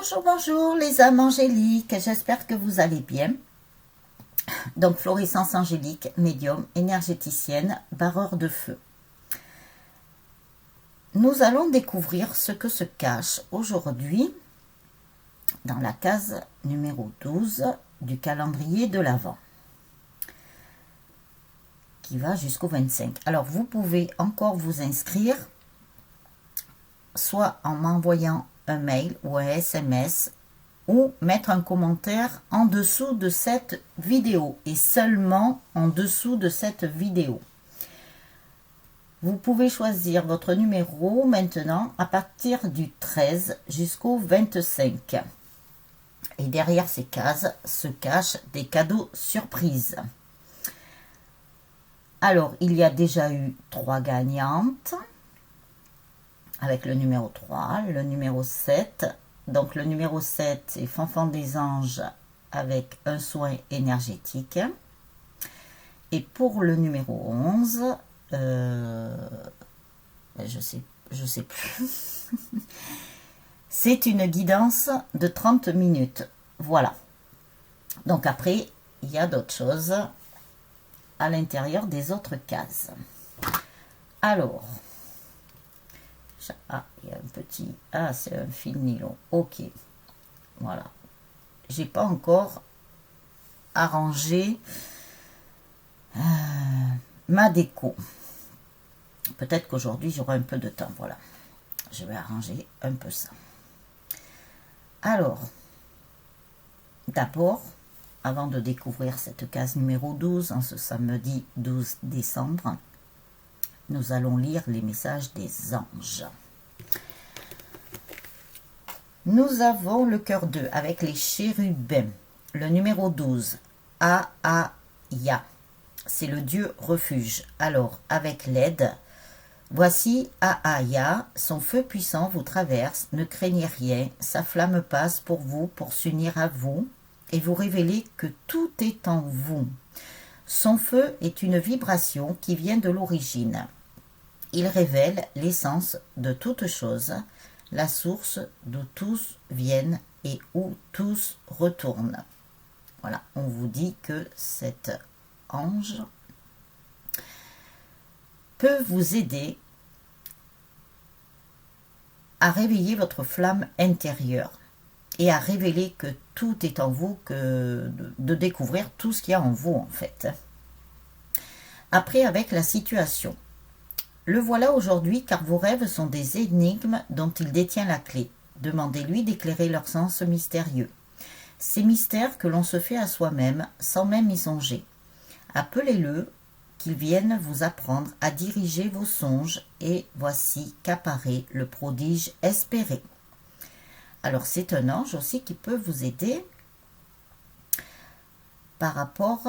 Bonjour, bonjour les âmes angéliques, j'espère que vous allez bien. Donc, Florissance angélique, médium, énergéticienne, barreur de feu. Nous allons découvrir ce que se cache aujourd'hui dans la case numéro 12 du calendrier de l'Avent, qui va jusqu'au 25. Alors, vous pouvez encore vous inscrire, soit en m'envoyant un mail ou un SMS, ou mettre un commentaire en dessous de cette vidéo et seulement en dessous de cette vidéo. Vous pouvez choisir votre numéro maintenant à partir du 13 jusqu'au 25. Et derrière ces cases se cachent des cadeaux surprises. Alors, il y a déjà eu 3 gagnantes avec le numéro 3, le numéro 7. Donc, le numéro 7, c'est Fanfan des Anges avec un soin énergétique. Et pour le numéro 11, je sais plus. C'est une guidance de 30 minutes. Voilà. Donc, après, il y a d'autres choses à l'intérieur des autres cases. Alors, il y a un petit... Ah, c'est un fil nylon. Ok. Voilà. J'ai pas encore arrangé ma déco. Peut-être qu'aujourd'hui, j'aurai un peu de temps. Voilà. Je vais arranger un peu ça. Alors, d'abord, avant de découvrir cette case numéro 12, en ce samedi 12 décembre, nous allons lire les messages des anges. Nous avons le cœur 2 avec les chérubins. Le numéro 12, Aaya. C'est le dieu refuge. Alors, avec l'aide, voici Aaya, son feu puissant vous traverse, ne craignez rien, sa flamme passe pour vous, pour s'unir à vous, et vous révéler que tout est en vous. Son feu est une vibration qui vient de l'origine. Il révèle l'essence de toute chose, la source d'où tous viennent et où tous retournent. Voilà, on vous dit que cet ange peut vous aider à réveiller votre flamme intérieure et à révéler que tout est en vous, de découvrir tout ce qu'il y a en vous en fait. Après, avec la situation. Le voilà aujourd'hui car vos rêves sont des énigmes dont il détient la clé. Demandez-lui d'éclairer leur sens mystérieux. Ces mystères que l'on se fait à soi-même sans même y songer. Appelez-le, qu'il vienne vous apprendre à diriger vos songes et voici qu'apparaît le prodige espéré. Alors c'est un ange aussi qui peut vous aider par rapport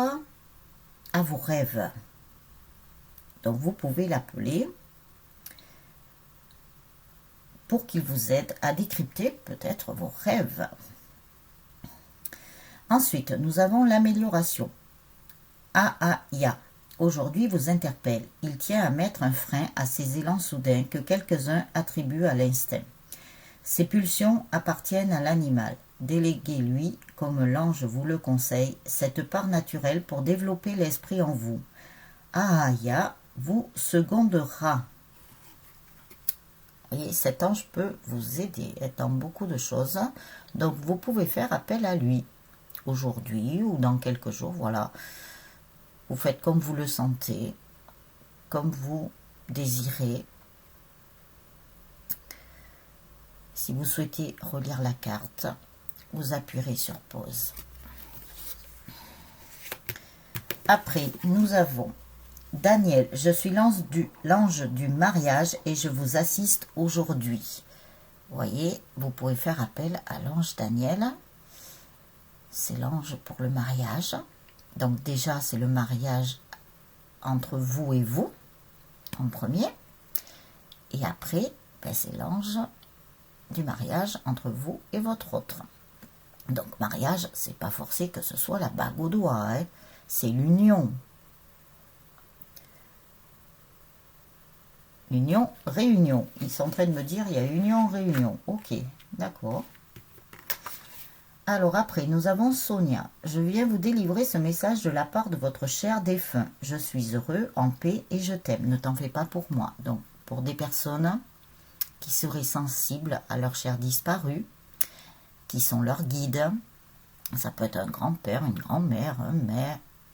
à vos rêves. Donc vous pouvez l'appeler pour qu'il vous aide à décrypter peut-être vos rêves. Ensuite, nous avons l'amélioration. Aaya, aujourd'hui vous interpelle. Il tient à mettre un frein à ces élans soudains que quelques-uns attribuent à l'instinct. Ces pulsions appartiennent à l'animal. Déléguez-lui, comme l'ange vous le conseille, cette part naturelle pour développer l'esprit en vous. Aaya vous secondera. Vous voyez, cet ange peut vous aider dans beaucoup de choses. Donc, vous pouvez faire appel à lui aujourd'hui ou dans quelques jours. Voilà. Vous faites comme vous le sentez, comme vous désirez. Si vous souhaitez relire la carte, vous appuierez sur pause. Après, nous avons Daniel, je suis l'ange du mariage et je vous assiste aujourd'hui. Vous voyez, vous pouvez faire appel à l'ange Daniel. C'est l'ange pour le mariage. Donc déjà, c'est le mariage entre vous et vous, en premier. Et après, c'est l'ange du mariage entre vous et votre autre. Donc mariage, c'est pas forcé que ce soit la bague au doigt, hein. C'est l'union. Union, réunion. Ils sont en train de me dire il y a union, réunion. Ok, d'accord. Alors après, nous avons Sonia. Je viens vous délivrer ce message de la part de votre cher défunt. Je suis heureux, en paix et je t'aime. Ne t'en fais pas pour moi. Donc, pour des personnes qui seraient sensibles à leur cher disparu, qui sont leurs guides, ça peut être un grand-père, une grand-mère,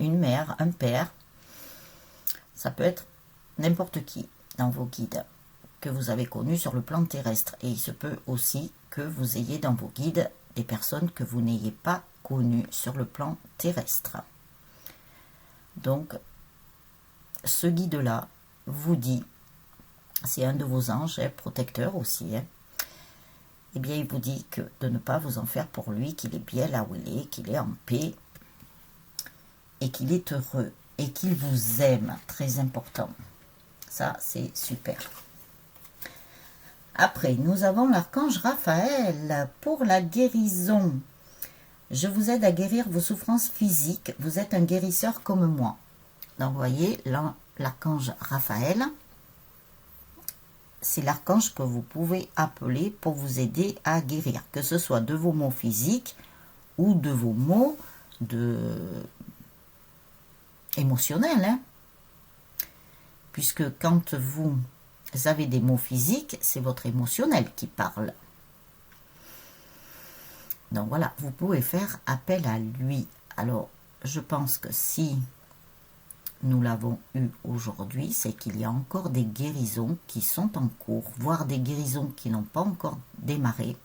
une mère, un père. Ça peut être n'importe qui dans vos guides que vous avez connus sur le plan terrestre. Et il se peut aussi que vous ayez dans vos guides des personnes que vous n'ayez pas connues sur le plan terrestre. Donc, ce guide-là vous dit, c'est un de vos anges, protecteurs aussi, eh bien, il vous dit que de ne pas vous en faire pour lui, qu'il est bien là où il est, qu'il est en paix, et qu'il est heureux, et qu'il vous aime, très important. Ça, c'est super. Après, nous avons l'archange Raphaël pour la guérison. Je vous aide à guérir vos souffrances physiques. Vous êtes un guérisseur comme moi. Donc, vous voyez, l'archange Raphaël, c'est l'archange que vous pouvez appeler pour vous aider à guérir, que ce soit de vos maux physiques ou de vos maux émotionnels. Puisque quand vous avez des maux physiques, c'est votre émotionnel qui parle. Donc voilà, vous pouvez faire appel à lui. Alors, je pense que si nous l'avons eu aujourd'hui, c'est qu'il y a encore des guérisons qui sont en cours, voire des guérisons qui n'ont pas encore démarré.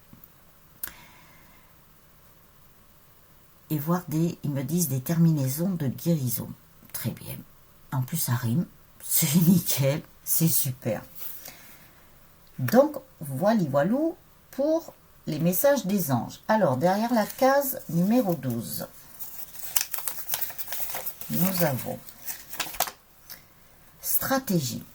Et voire ils me disent des terminaisons de guérison. Très bien. En plus, ça rime. C'est nickel. C'est super. Donc, voilou pour les messages des anges. Alors, derrière la case numéro 12, nous avons stratégie.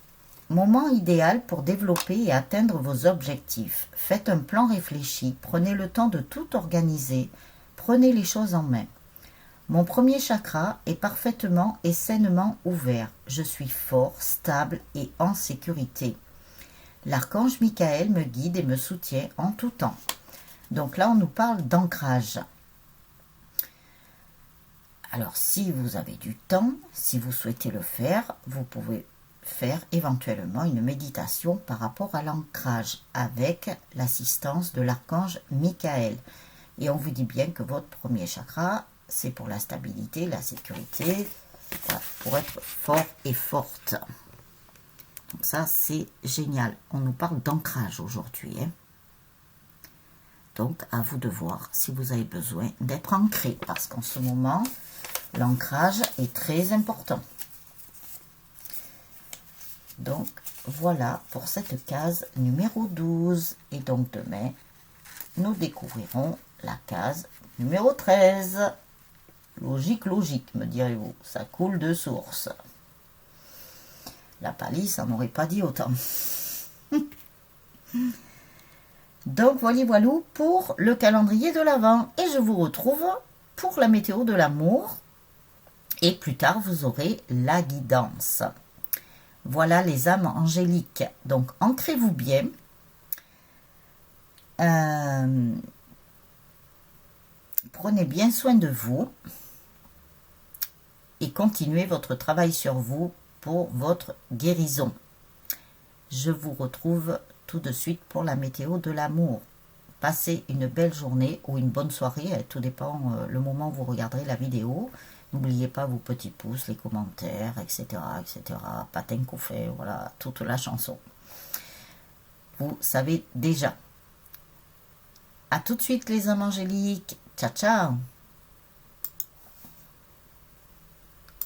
Moment idéal pour développer et atteindre vos objectifs. Faites un plan réfléchi. Prenez le temps de tout organiser. Prenez les choses en main. Mon premier chakra est parfaitement et sainement ouvert. Je suis fort, stable et en sécurité. L'archange Michael me guide et me soutient en tout temps. Donc là, on nous parle d'ancrage. Alors, si vous avez du temps, si vous souhaitez le faire, vous pouvez faire éventuellement une méditation par rapport à l'ancrage avec l'assistance de l'archange Michael. Et on vous dit bien que votre premier chakra, c'est pour la stabilité, la sécurité, voilà, pour être fort et forte. Donc ça, c'est génial. On nous parle d'ancrage aujourd'hui. Donc, à vous de voir si vous avez besoin d'être ancré. Parce qu'en ce moment, l'ancrage est très important. Donc, voilà pour cette case numéro 12. Et donc, demain, nous découvrirons la case numéro 13. Logique, logique, me direz-vous. Ça coule de source. La palisse, ça n'aurait pas dit autant. Donc, voilà pour le calendrier de l'Avent. Et je vous retrouve pour la météo de l'amour. Et plus tard, vous aurez la guidance. Voilà les âmes angéliques. Donc, ancrez-vous bien. Prenez bien soin de vous. Et continuez votre travail sur vous pour votre guérison. Je vous retrouve tout de suite pour la météo de l'amour. Passez une belle journée ou une bonne soirée, tout dépend le moment où vous regarderez la vidéo. N'oubliez pas vos petits pouces, les commentaires, etc. etc. Patin couffet, voilà, toute la chanson. Vous savez déjà. À tout de suite les âmes angéliques. Ciao, ciao.